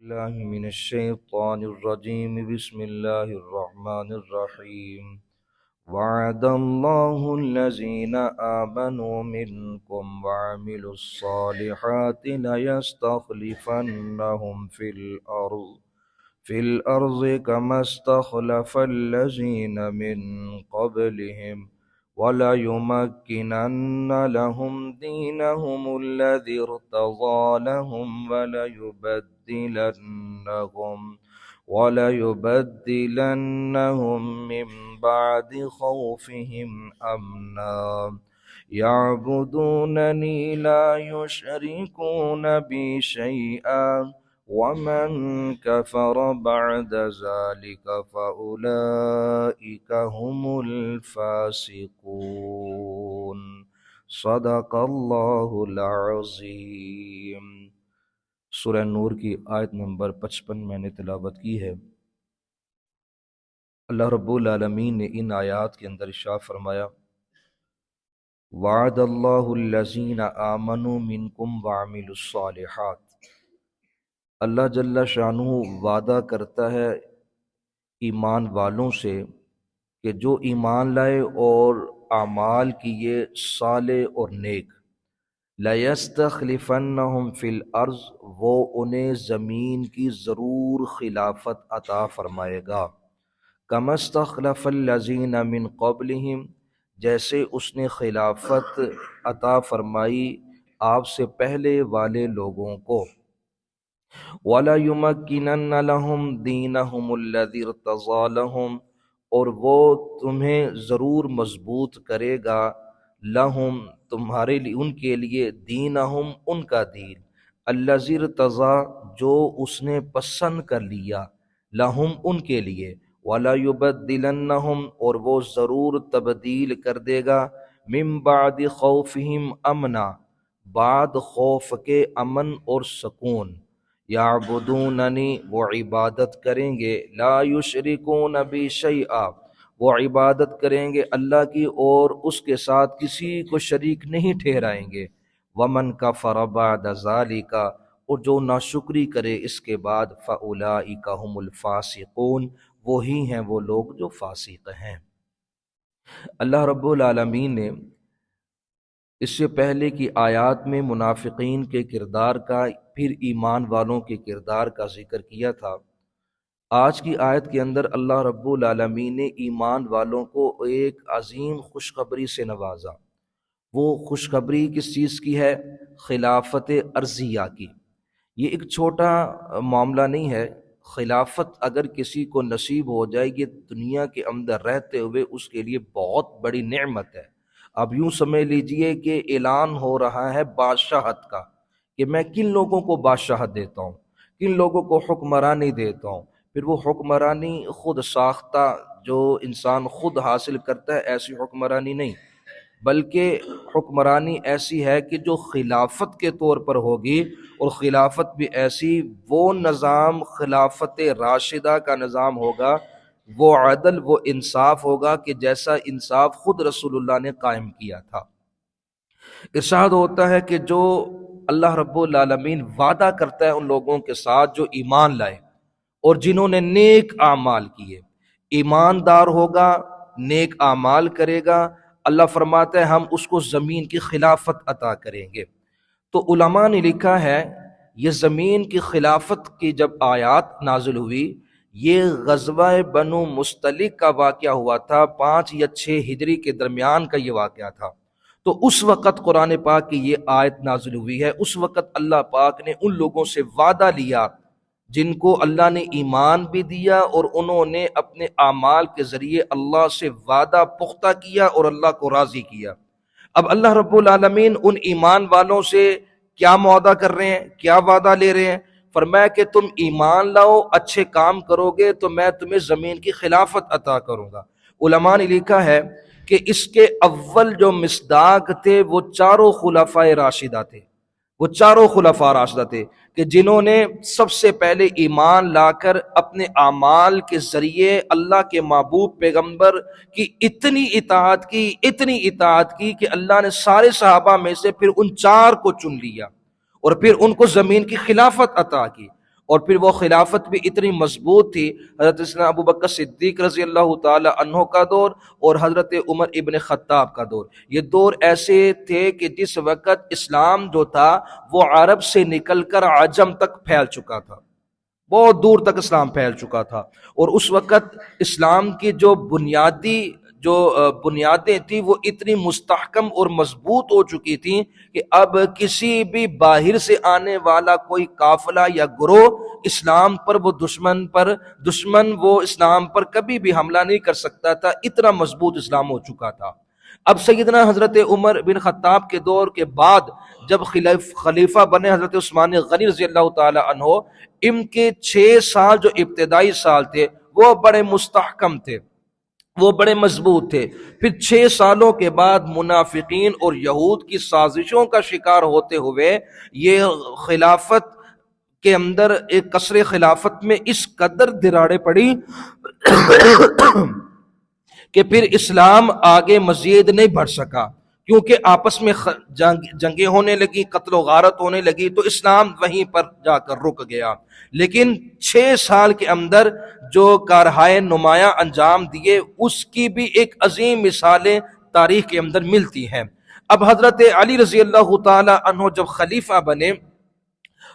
الله من الشيطان الرجيم. بسم الله الرحمن الرحيم. وعد الله الذين آمنوا منكم وعملوا الصالحات ليستخلفنهم في الأرض كما استخلف الذين من قبلهم وليمكنن لهم دينهم الذي ارتضى لهم وليبدلنهم من بعد خوفهم أمنا يعبدونني لا يشركون بي شيئا ومن كفر بعد ذلك فأولئك هم الفاسقون. صدق اللہ العظیم. سورہ نور کی آیت نمبر 55 میں نے تلاوت کی ہے. اللہ رب العالمین نے ان آیات کے اندر ارشاد فرمایا وعد اللہ الذین آمنوا منکم وعملوا الصالحات. اللہ جل شانہ وعدہ کرتا ہے ایمان والوں سے کہ جو ایمان لائے اور اعمال کیے صالح اور نیک. لَيَسْتَخْلِفَنَّهُمْ فِي الْأَرْضِ، وہ انہیں زمین کی ضرور خلافت عطا فرمائے گا. كَمَا اسْتَخْلَفَ الَّذِينَ مِن قَبْلِهِمْ، جیسے اس نے خلافت عطا فرمائی آپ سے پہلے والے لوگوں کو. وَلَيُمَكِّنَنَّ لَهُمْ دِينَهُمُ الَّذِي ارْتَضَىٰ لَهُمْ، اور وہ تمہیں ضرور مضبوط کرے گا لہم تمہارے لیے، ان کے لیے، دینہم ان کا دین، الذی ارتضیٰ جو اس نے پسند کر لیا، لہم ان کے لیے، وَلَيُبَدِّلَنَّهُمْ اور وہ ضرور تبدیل کر دے گا، من بعد خوفہم امنا بعد خوف کے امن اور سکون. یعبدوننی وہ عبادت کریں گے، لا یشرکون بی شیئا وہ عبادت کریں گے اللہ کی اور اس کے ساتھ کسی کو شریک نہیں ٹھہرائیں گے. ومن کفر بعد ذالک اور جو ناشکری کرے اس کے بعد، فاولئک هم الفاسقون وہی ہیں وہ لوگ جو فاسق ہیں. اللہ رب العالمین نے اس سے پہلے کی آیات میں منافقین کے کردار کا، پھر ایمان والوں کے کردار کا ذکر کیا تھا. آج کی آیت کے اندر اللہ رب العالمین نے ایمان والوں کو ایک عظیم خوشخبری سے نوازا. وہ خوشخبری کس چیز کی ہے؟ خلافت ارضیہ کی. یہ ایک چھوٹا معاملہ نہیں ہے. خلافت اگر کسی کو نصیب ہو جائے گی دنیا کے اندر رہتے ہوئے اس کے لیے بہت بڑی نعمت ہے. اب یوں سمجھ لیجئے کہ اعلان ہو رہا ہے بادشاہت کا، کہ میں کن لوگوں کو بادشاہت دیتا ہوں، کن لوگوں کو حکمرانی دیتا ہوں. پھر وہ حکمرانی خود ساختہ جو انسان خود حاصل کرتا ہے ایسی حکمرانی نہیں، بلکہ حکمرانی ایسی ہے کہ جو خلافت کے طور پر ہوگی، اور خلافت بھی ایسی، وہ نظام خلافت راشدہ کا نظام ہوگا، وہ عدل، وہ انصاف ہوگا کہ جیسا انصاف خود رسول اللہ نے قائم کیا تھا. ارشاد ہوتا ہے کہ جو اللہ رب العالمین وعدہ کرتا ہے ان لوگوں کے ساتھ جو ایمان لائے اور جنہوں نے نیک اعمال کیے. ایماندار ہوگا، نیک اعمال کرے گا، اللہ فرماتا ہے ہم اس کو زمین کی خلافت عطا کریں گے. تو علماء نے لکھا ہے یہ زمین کی خلافت کی جب آیات نازل ہوئی، یہ غزوہ بنو مستلق کا واقعہ ہوا تھا، 5 یا 6 ہجری کے درمیان کا یہ واقعہ تھا. تو اس وقت قرآن پاک کی یہ آیت نازل ہوئی ہے. اس وقت اللہ پاک نے ان لوگوں سے وعدہ لیا جن کو اللہ نے ایمان بھی دیا اور انہوں نے اپنے اعمال کے ذریعے اللہ سے وعدہ پختہ کیا اور اللہ کو راضی کیا. اب اللہ رب العالمین ان ایمان والوں سے کیا معاہدہ کر رہے ہیں، کیا وعدہ لے رہے ہیں؟ فرمایا کہ تم ایمان لاؤ، اچھے کام کرو گے تو میں تمہیں زمین کی خلافت عطا کروں گا. علماء نے لکھا ہے کہ اس کے اول جو مصداق تھے وہ چاروں خلفائے راشدہ تھے. وہ چاروں خلفاء راشدہ تھے کہ جنہوں نے سب سے پہلے ایمان لا کر اپنے اعمال کے ذریعے اللہ کے محبوب پیغمبر کی اتنی اطاعت کی کہ اللہ نے سارے صحابہ میں سے پھر ان 4 کو چن لیا اور پھر ان کو زمین کی خلافت عطا کی. اور پھر وہ خلافت بھی اتنی مضبوط تھی، حضرت سیدنا ابو بکر صدیق رضی اللہ تعالی عنہ کا دور اور حضرت عمر ابن خطاب کا دور، یہ دور ایسے تھے کہ جس وقت اسلام جو تھا وہ عرب سے نکل کر عجم تک پھیل چکا تھا، بہت دور تک اسلام پھیل چکا تھا، اور اس وقت اسلام کی جو بنیادیں تھیں وہ اتنی مستحکم اور مضبوط ہو چکی تھیں کہ اب کسی بھی باہر سے آنے والا کوئی قافلہ یا گروہ اسلام پر دشمن وہ اسلام پر کبھی بھی حملہ نہیں کر سکتا تھا، اتنا مضبوط اسلام ہو چکا تھا۔ اب سیدنا حضرت عمر بن خطاب کے دور کے بعد جب خلیفہ بنے حضرت عثمان غنی رضی اللہ تعالی عنہ، ان کے 6 سال جو ابتدائی سال تھے وہ بڑے مستحکم تھے، وہ بڑے مضبوط تھے۔ پھر 6 سالوں کے بعد منافقین اور یہود کی سازشوں کا شکار ہوتے ہوئے یہ خلافت کے اندر ایک قصر خلافت میں اس قدر دراڑیں پڑی کہ پھر اسلام آگے مزید نہیں بڑھ سکا، کیونکہ آپس میں جنگیں ہونے لگی، قتل و غارت ہونے لگی، تو اسلام وہیں پر جا کر رک گیا۔ لیکن 6 سال کے اندر جو کارہائے نمایاں انجام دیے اس کی بھی ایک عظیم مثالیں تاریخ کے اندر ملتی ہیں۔ اب حضرت علی رضی اللہ تعالی عنہ جب خلیفہ بنے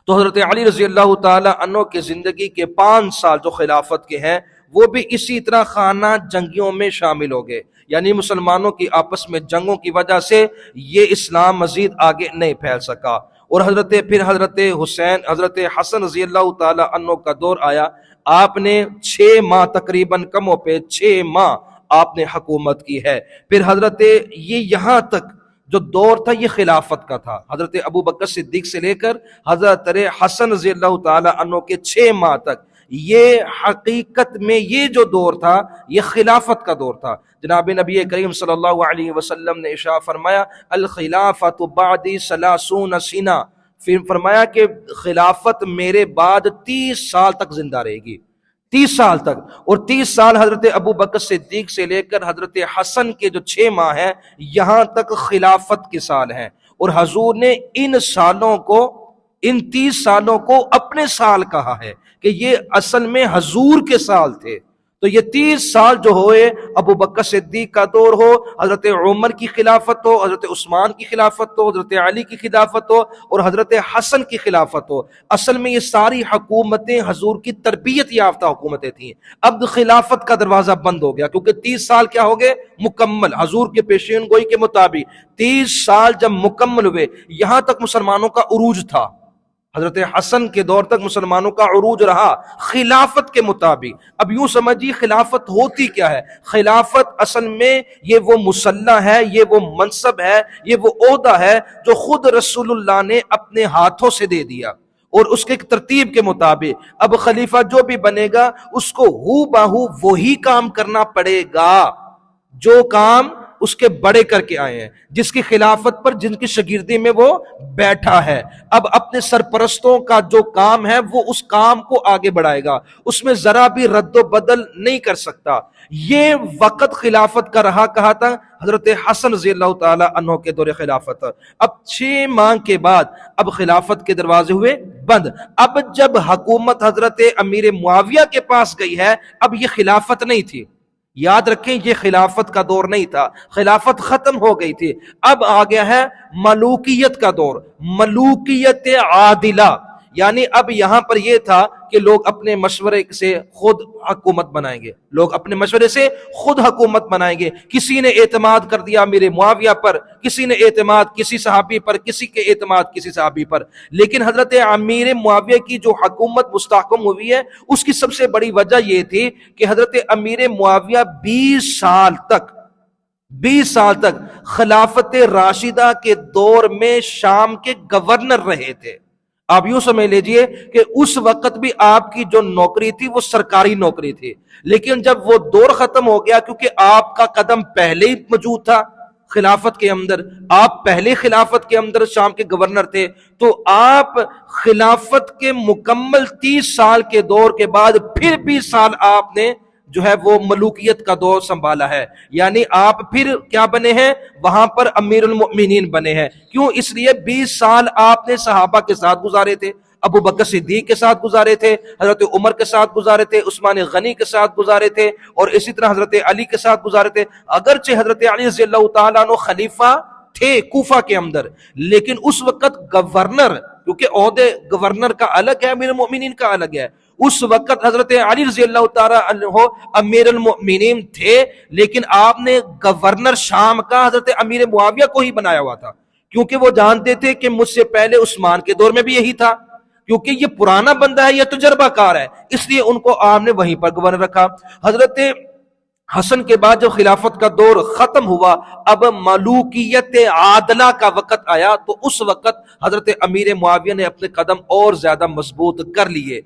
تو حضرت علی رضی اللہ تعالی عنہ کے زندگی کے 5 سال جو خلافت کے ہیں وہ بھی اسی طرح خانہ جنگیوں میں شامل ہو گئے، یعنی مسلمانوں کی آپس میں جنگوں کی وجہ سے یہ اسلام مزید آگے نہیں پھیل سکا۔ اور حضرت حسن رضی اللہ تعالی عنہ کا دور آیا، آپ نے 6 ماہ تقریباً کم و بیش 6 ماہ آپ نے حکومت کی ہے۔ پھر یہاں تک جو دور تھا یہ خلافت کا تھا، حضرت ابو بکر صدیق سے لے کر حضرت حسن رضی اللہ تعالی عنہ کے 6 ماہ تک، یہ حقیقت میں یہ جو دور تھا یہ خلافت کا دور تھا۔ جناب نبی کریم صلی اللہ علیہ وسلم نے ارشاد فرمایا الخلافت بعدی 30 سنہ، پھر فرمایا کہ خلافت میرے بعد 30 سال تک زندہ رہے گی، 30 سال تک۔ اور 30 سال حضرت ابو بکر صدیق سے لے کر حضرت حسن کے جو 6 ماہ ہیں یہاں تک خلافت کے سال ہیں، اور حضور نے ان 30 سالوں کو اپنے سال کہا ہے کہ یہ اصل میں حضور کے سال تھے۔ تو یہ 30 سال جو ہوئے، ابو بکر صدیق کا دور ہو، حضرت عمر کی خلافت ہو، حضرت عثمان کی خلافت ہو، حضرت علی کی خلافت ہو اور حضرت حسن کی خلافت ہو، اصل میں یہ ساری حکومتیں حضور کی تربیت یافتہ حکومتیں تھیں۔ اب خلافت کا دروازہ بند ہو گیا کیونکہ 30 سال کیا ہو گئے مکمل، حضور کے پیشین گوئی کے مطابق 30 سال جب مکمل ہوئے، یہاں تک مسلمانوں کا عروج تھا، حضرت حسن کے دور تک مسلمانوں کا عروج رہا خلافت کے مطابق۔ اب یوں سمجھیے خلافت ہوتی کیا ہے؟ خلافت اصل میں یہ وہ مسلح ہے، یہ وہ منصب ہے، یہ وہ عہدہ ہے جو خود رسول اللہ نے اپنے ہاتھوں سے دے دیا، اور اس کے ترتیب کے مطابق اب خلیفہ جو بھی بنے گا اس کو ہو بہو وہی کام کرنا پڑے گا جو کام اس کے بڑے کر کے آئے ہیں، جس کی خلافت پر جن کی شاگردی میں وہ بیٹھا ہے۔ اب اپنے سرپرستوں کا جو کام ہے وہ اس کام کو آگے بڑھائے گا، اس میں ذرا بھی رد و بدل نہیں کر سکتا۔ یہ وقت خلافت کا رہا کہا تھا حضرت حسن رضی اللہ تعالی عنہ کے دور خلافت۔ اب 6 ماہ کے بعد اب خلافت کے دروازے ہوئے بند۔ اب جب حکومت حضرت امیر معاویہ کے پاس گئی ہے اب یہ خلافت نہیں تھی، یاد رکھیں یہ خلافت کا دور نہیں تھا، خلافت ختم ہو گئی تھی، اب آ گیا ہے ملوکیت کا دور، ملوکیت عادلہ۔ یعنی اب یہاں پر یہ تھا کہ لوگ اپنے مشورے سے خود حکومت بنائیں گے، لوگ اپنے مشورے سے خود حکومت بنائیں گے۔ کسی نے اعتماد کر دیا امیر معاویہ پر، کسی نے اعتماد کسی صحابی پر، کسی کے اعتماد کسی صحابی پر، لیکن حضرت امیر معاویہ کی جو حکومت مستحکم ہوئی ہے اس کی سب سے بڑی وجہ یہ تھی کہ حضرت امیر معاویہ 20 سال تک خلافت راشدہ کے دور میں شام کے گورنر رہے تھے۔ آپ یوں سمجھ لیجئے کہ اس وقت بھی آپ کی جو نوکری تھی وہ سرکاری نوکری تھی، لیکن جب وہ دور ختم ہو گیا کیونکہ آپ کا قدم پہلے ہی موجود تھا خلافت کے اندر، آپ پہلے خلافت کے اندر شام کے گورنر تھے، تو آپ خلافت کے مکمل 30 سال کے دور کے بعد پھر 20 سال آپ نے جو ہے وہ ملوکیت کا دور سنبھالا ہے، یعنی آپ پھر کیا بنے ہیں وہاں پر امیر المؤمنین بنے ہیں۔ کیوں؟ اس لیے 20 سال آپ نے صحابہ کے ساتھ گزارے تھے، ابو بکر صدیق کے ساتھ گزارے تھے، حضرت عمر کے ساتھ گزارے تھے، عثمان غنی کے ساتھ گزارے تھے، اور اسی طرح حضرت علی کے ساتھ گزارے تھے۔ اگرچہ حضرت علی رضی اللہ تعالیٰ عنہ خلیفہ تھے کوفہ کے اندر، لیکن اس وقت گورنر، کیونکہ عہدے گورنر کا الگ ہے، امیر المؤمنین کا الگ ہے، اس وقت حضرت علی رضی اللہ تعالیٰ عنہ امیر المؤمنین تھے، لیکن آپ نے گورنر شام کا حضرت امیر معاویہ کو ہی بنایا ہوا تھا، کیونکہ وہ جانتے تھے کہ مجھ سے پہلے عثمان کے دور میں بھی یہی تھا، کیونکہ یہ پرانا بندہ ہے، یہ تجربہ کار ہے، اس لیے ان کو آپ نے وہیں پر گورنر رکھا۔ حضرت حسن کے بعد جب خلافت کا دور ختم ہوا، اب ملوکیت عادلہ کا وقت آیا، تو اس وقت حضرت امیر معاویہ نے اپنے قدم اور زیادہ مضبوط کر لیے۔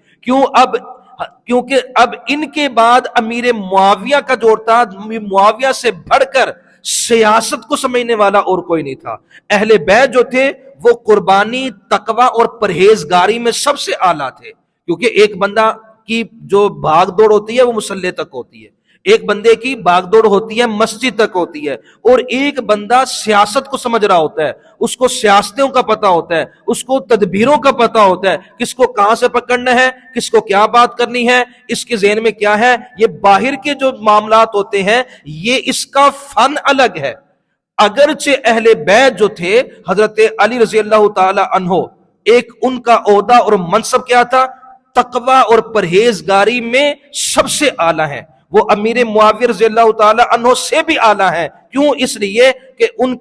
کیونکہ اب ان کے بعد امیر معاویہ کا دور تھا، معاویہ سے بڑھ کر سیاست کو سمجھنے والا اور کوئی نہیں تھا۔ اہل بیت جو تھے وہ قربانی، تقوی اور پرہیزگاری میں سب سے اعلیٰ تھے، کیونکہ ایک بندہ کی جو بھاگ دوڑ ہوتی ہے وہ مصلی تک ہوتی ہے، ایک بندے کی باغ دوڑ ہوتی ہے مسجد تک ہوتی ہے، اور ایک بندہ سیاست کو سمجھ رہا ہوتا ہے، اس کو سیاستوں کا پتہ ہوتا ہے، اس کو تدبیروں کا پتہ ہوتا ہے، کس کو کہاں سے پکڑنا ہے، کس کو کیا بات کرنی ہے، اس کے ذہن میں کیا ہے۔ یہ باہر کے جو معاملات ہوتے ہیں یہ اس کا فن الگ ہے۔ اگرچہ اہل بیت جو تھے حضرت علی رضی اللہ تعالی عنہ، ایک ان کا عہدہ اور منصب کیا تھا، تقوی اور پرہیزگاری میں سب سے اعلیٰ ہے، وہ امیر معاویہ رضی اللہ تعالی عنہ سے بھی اعلیٰ ہے۔ کیوں؟ اس لیے کہ ان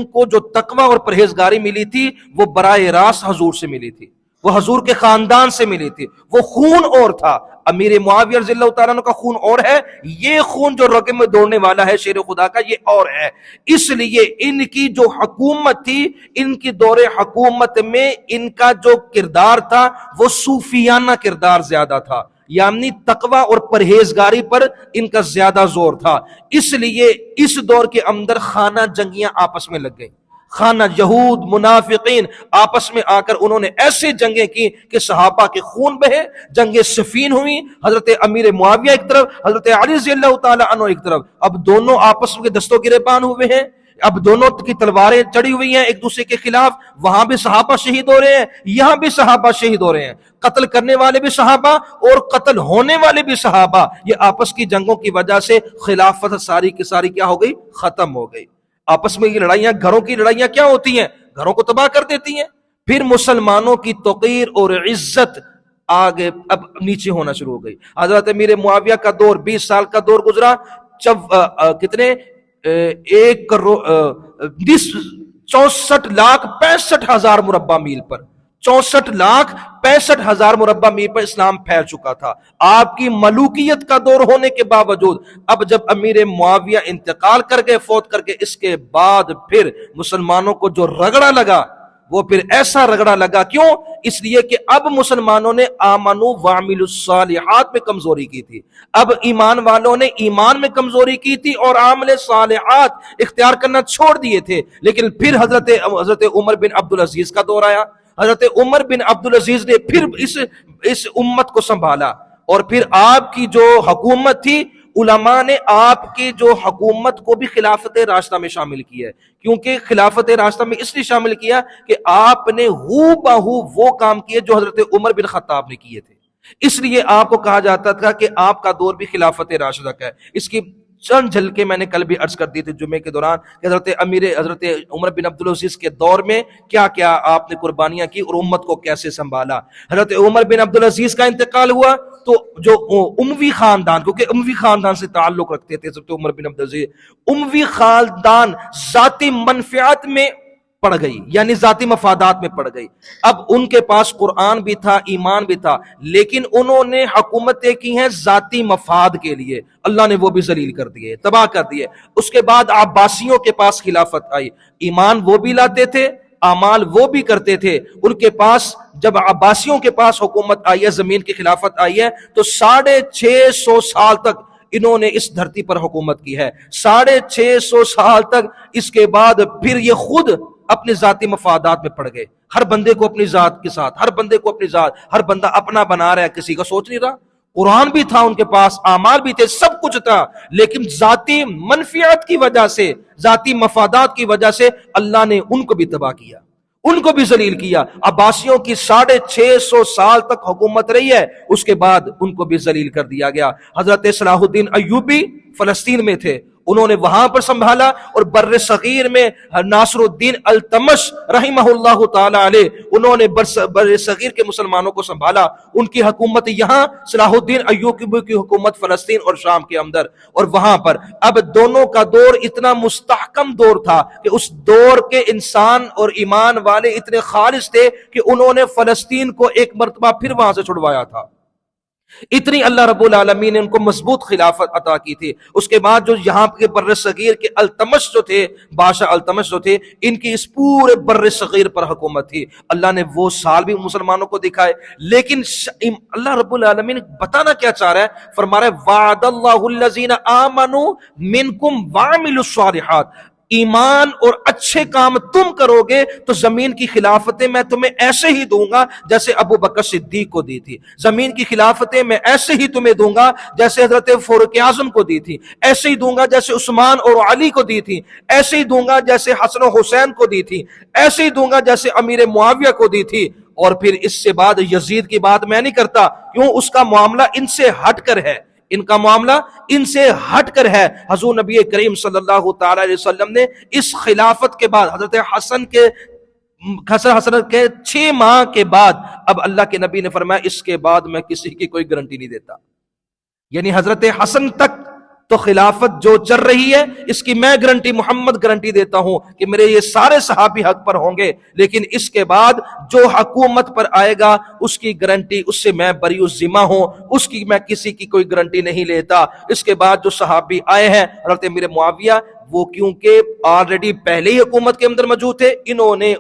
کو جو تقوی اور پرہیزگاری ملی تھی وہ براہ راست حضور سے ملی تھی، وہ حضور کے خاندان سے ملی تھی، وہ خون اور تھا۔ امیر معاویہ رضی اللہ تعالیٰ عنہ کا خون اور ہے، یہ خون جو رگے میں دوڑنے والا ہے شیر خدا کا یہ اور ہے۔ اس لیے ان کی جو حکومت تھی، ان کی دور حکومت میں ان کا جو کردار تھا وہ صوفیانہ کردار زیادہ تھا، یعنی تقوی اور پرہیزگاری پر ان کا زیادہ زور تھا۔ اس لیے اس دور کے اندر خانہ جنگیاں آپس میں لگ گئیں، خانہ یہود منافقین آپس میں آ کر انہوں نے ایسے جنگیں کی کہ صحابہ کے خون بہے، جنگ صفین ہوئی، حضرت امیر معاویہ ایک طرف، حضرت علی رضی اللہ تعالی عنہ ایک طرف، اب دونوں آپس میں دستوں گریبان ہوئے ہیں، اب دونوں کی تلواریں چڑھی ہوئی ہیں ایک دوسرے کے خلاف، وہاں بھی صحابہ شہید ہو رہے ہیں، یہاں بھی صحابہ شہید ہو رہے ہیں، قتل کرنے والے بھی صحابہ اور قتل ہونے والے بھی صحابہ۔ یہ آپس کی جنگوں کی وجہ سے خلافت ساری کی ساری کیا ہو گئی؟ ختم ہو گئی۔ آپس میں یہ لڑائیاں، گھروں کی لڑائیاں کیا ہوتی ہیں؟ گھروں کو تباہ کر دیتی ہیں۔ پھر مسلمانوں کی توقیر اور عزت آگے اب نیچے ہونا شروع ہو گئی۔ حضرت امیر معاویہ کا دور 20 سال کا دور گزرا، جب کتنے 64,65,000 مربع میل پر 64,65,000 مربع میل پر اسلام پھیل چکا تھا۔ آپ کی ملوکیت کا دور ہونے کے باوجود اب جب امیر معاویہ انتقال کر گئے، فوت کر کے، اس کے بعد پھر مسلمانوں کو جو رگڑا لگا وہ پھر ایسا رگڑا لگا۔ کیوں؟ اس لیے کہ اب مسلمانوں نے آمنوا وعملوا الصالحات میں کمزوری کی تھی، اب ایمان والوں نے ایمان میں کمزوری کی تھی اور عمل صالحات اختیار کرنا چھوڑ دیے تھے۔ لیکن پھر حضرت عمر بن عبدالعزیز کا دور آیا، حضرت عمر بن عبدالعزیز نے پھر اس امت کو سنبھالا، اور پھر آپ کی جو حکومت تھی، علماء نے آپ کی جو حکومت کو بھی خلافت راشدہ میں شامل کیا ہے، کیونکہ خلافت راشدہ میں اس لیے شامل کیا کہ آپ نے ہو بہو وہ کام کیے جو حضرت عمر بن خطاب نے کیے تھے، اس لیے آپ کو کہا جاتا تھا کہ آپ کا دور بھی خلافت راشدہ کا ہے۔ اس کی چند جھلکے میں نے کل بھی عرض کر دی تھی جمعے کے دوران کہ حضرت عمر بن عبدالعزیز کے دور میں کیا کیا آپ نے قربانیاں کی اور امت کو کیسے سنبھالا۔ حضرت عمر بن عبدالعزیز کا انتقال ہوا تو جو اموی خاندان، کیونکہ اموی خاندان سے تعلق رکھتے تھے حضرت عمر بن عبدالعزیز، اموی خاندان ذاتی منفعت میں پڑ گئی، یعنی ذاتی مفادات میں پڑ گئی۔ اب ان کے پاس قرآن بھی تھا، ایمان بھی تھا، لیکن انہوں نے حکومتیں کی ہیں ذاتی مفاد کے لیے، اللہ نے وہ بھی ذلیل کر دیے، تباہ کر دیے۔ اس کے بعد عباسیوں کے پاس خلافت آئی، ایمان وہ بھی لاتے تھے، اعمال وہ بھی کرتے تھے۔ ان کے پاس جب عباسیوں کے پاس حکومت آئی ہے، زمین کی خلافت آئی ہے، تو 650 سال تک انہوں نے اس دھرتی پر حکومت کی ہے، 650 سال تک۔ اس کے بعد پھر یہ خود اپنے ذاتی مفادات میں پڑ گئے، ہر بندے کو اپنی ذات کے ساتھ، ہر بندے کو اپنی ذات، ہر بندہ اپنا بنا رہا ہے، کسی کا سوچ نہیں رہا۔ قرآن بھی تھا ان کے پاس، اعمال بھی تھے، سب کچھ تھا، لیکن ذاتی منفعت کی وجہ سے، ذاتی مفادات کی وجہ سے اللہ نے ان کو بھی تباہ کیا، ان کو بھی ذلیل کیا۔ عباسیوں کی 650 سال تک حکومت رہی ہے، اس کے بعد ان کو بھی ذلیل کر دیا گیا۔ حضرت صلاح الدین ایوبی فلسطین میں تھے، انہوں نے وہاں پر سنبھالا، اور بر صغیر میں ناصر الدین التمش رحمہ اللہ تعالی علیہ، انہوں نے بر صغیر کے مسلمانوں کو سنبھالا۔ ان کی حکومت یہاں، صلاح الدین ایوبی کی حکومت فلسطین اور شام کے اندر، اور وہاں پر اب دونوں کا دور اتنا مستحکم دور تھا کہ اس دور کے انسان اور ایمان والے اتنے خالص تھے کہ انہوں نے فلسطین کو ایک مرتبہ پھر وہاں سے چھڑوایا تھا۔ اتنی اللہ رب العالمین نے ان کو مضبوط خلافت عطا کی تھی۔ اس کے بعد جو یہاں کے بر صغیر کے التمش جو تھے، بادشاہ التمش جو تھے، ان کی اس پورے بر صغیر پر حکومت تھی۔ اللہ نے وہ سال بھی مسلمانوں کو دکھائے، لیکن اللہ رب العالمین بتانا کیا چاہ رہا ہے؟ فرما رہا ہے وعد اللہ الذین آمنوا منکم وعملوا الصالحات، ایمان اور اچھے کام تم کرو گے تو زمین کی خلافتیں میں تمہیں ایسے ہی دوں گا جیسے ابو بکر صدیق کو دی تھی، زمین کی خلافتیں میں ایسے ہی تمہیں دوں گا جیسے حضرت فاروق اعظم کو دی تھی، ایسے ہی دوں گا جیسے عثمان اور علی کو دی تھی، ایسے ہی دوں گا جیسے حسن و حسین کو دی تھی، ایسے ہی دوں گا جیسے امیر معاویہ کو دی تھی۔ اور پھر اس سے بعد یزید کی بات میں نہیں کرتا، کیوں؟ اس کا معاملہ ان سے ہٹ کر ہے، ان کا معاملہ ان سے ہٹ کر ہے۔ حضور نبی کریم صلی اللہ تعالی علیہ وسلم نے اس خلافت کے بعد حضرت حسن کے 6 ماہ کے بعد اب اللہ کے نبی نے فرمایا اس کے بعد میں کسی کی کوئی گارنٹی نہیں دیتا، یعنی حضرت حسن تک تو خلافت جو چل رہی ہے اس کی میں گارنٹی، محمد گارنٹی دیتا ہوں کہ میرے یہ سارے صحابی حق پر ہوں گے، لیکن اس کے بعد جو حکومت پر آئے گا اس کی گارنٹی، اس سے میں بری الذمہ ہوں، اس کی میں کسی کی کوئی گارنٹی نہیں لیتا۔ اس کے بعد جو صحابی آئے ہیں حضرت امیر معاویہ، وہ کیونکہ آلریڈی پہلے ہی حکومت کے اندر موجود تھے، انہوں نے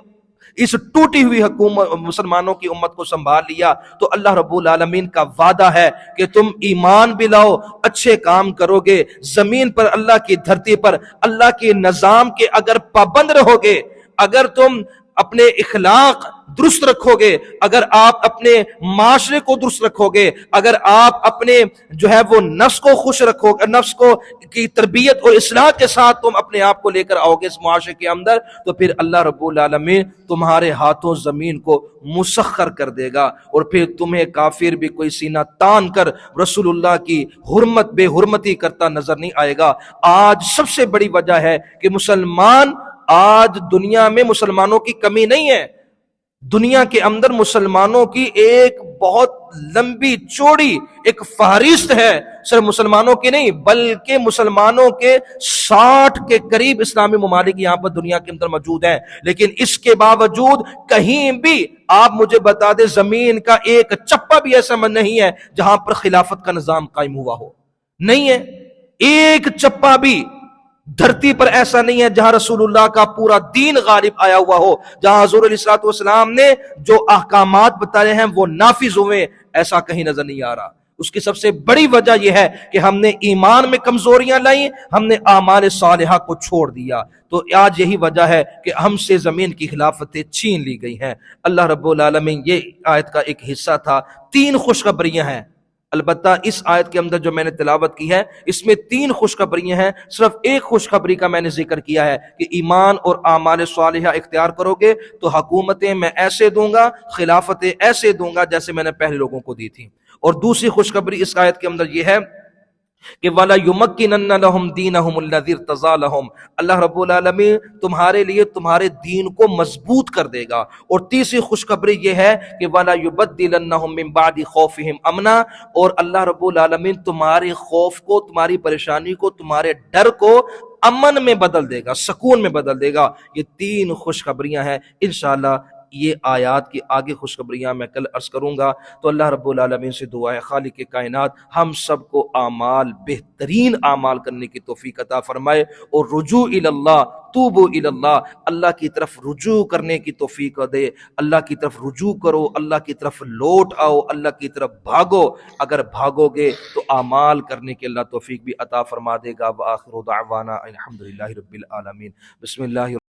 اس ٹوٹی ہوئی حکومت مسلمانوں کی امت کو سنبھال لیا۔ تو اللہ رب العالمین کا وعدہ ہے کہ تم ایمان بھی لاؤ، اچھے کام کرو گے، زمین پر اللہ کی دھرتی پر اللہ کے نظام کے اگر پابند رہو گے، اگر تم اپنے اخلاق درست رکھو گے، اگر آپ اپنے معاشرے کو درست رکھو گے، اگر آپ اپنے جو ہے وہ نفس کو خوش رکھو گے، نفس کو کی تربیت اور اصلاح کے ساتھ تم اپنے آپ کو لے کر آؤ گے اس معاشرے کے اندر، تو پھر اللہ رب العالمین تمہارے ہاتھوں زمین کو مسخر کر دے گا، اور پھر تمہیں کافر بھی کوئی سینہ تان کر رسول اللہ کی حرمت بے حرمتی کرتا نظر نہیں آئے گا۔ آج سب سے بڑی وجہ ہے کہ مسلمان، آج دنیا میں مسلمانوں کی کمی نہیں ہے، دنیا کے اندر مسلمانوں کی ایک بہت لمبی چوڑی ایک فہرست ہے، صرف مسلمانوں کی نہیں بلکہ مسلمانوں کے 60 کے قریب اسلامی ممالک یہاں پر دنیا کے اندر موجود ہیں، لیکن اس کے باوجود کہیں بھی آپ مجھے بتا دیں زمین کا ایک چپا بھی ایسا نہیں ہے جہاں پر خلافت کا نظام قائم ہوا ہو، نہیں ہے، ایک چپا بھی دھرتی پر ایسا نہیں ہے جہاں رسول اللہ کا پورا دین غالب آیا ہوا ہو، جہاں حضور علیہ الصلوۃ والسلام نے جو احکامات بتائے ہیں وہ نافذ ہوئے، ایسا کہیں نظر نہیں آ رہا۔ اس کی سب سے بڑی وجہ یہ ہے کہ ہم نے ایمان میں کمزوریاں لائیں، ہم نے اعمال صالحہ کو چھوڑ دیا، تو آج یہی وجہ ہے کہ ہم سے زمین کی خلافتیں چھین لی گئی ہیں۔ اللہ رب العالمین، یہ آیت کا ایک حصہ تھا، 3 خوشخبریاں ہیں۔ البتہ اس آیت کے اندر جو میں نے تلاوت کی ہے اس میں 3 خوشخبریاں ہیں، صرف ایک خوشخبری کا میں نے ذکر کیا ہے کہ ایمان اور اعمال صالحہ اختیار کرو گے تو حکومتیں میں ایسے دوں گا، خلافتیں ایسے دوں گا جیسے میں نے پہلے لوگوں کو دی تھی۔ اور دوسری خوشخبری اس آیت کے اندر یہ ہے کہ وَلَا يُمَكِّنَنَّ لَهُمْ دِينَهُمُ الَّذِي ارْتَضَىٰ لَهُمْ، اللہ رب العالمین تمہارے لیے تمہارے دین کو مضبوط کر دے گا۔ اور تیسری خوشخبری یہ ہے کہ وَلَا يُبَدِّلَنَّهُم مِّن بَعْدِ خَوْفِهِمْ أَمْنًا، اور اللہ رب العالمین تمہارے خوف کو، تمہاری پریشانی کو، تمہارے ڈر کو امن میں بدل دے گا، سکون میں بدل دے گا۔ یہ 3 خوشخبریاں ہیں، انشاءاللہ یہ آیات کی آگے خوشخبریاں میں کل عرض کروں گا۔ تو اللہ رب العالمین سے دعا ہے خالق کائنات ہم سب کو اعمال، بہترین اعمال کرنے کی توفیق عطا فرمائے، اور رجوع الی اللہ، توبوا الی اللہ، اللہ کی طرف رجوع کرنے کی توفیق دے۔ اللہ کی طرف رجوع کرو، اللہ کی طرف لوٹ آؤ، اللہ کی طرف بھاگو۔ اگر بھاگو گے تو اعمال کرنے کی اللہ توفیق بھی عطا فرما دے گا۔ وآخر دعوانا الحمدللہ رب العالمین۔ بسم اللہ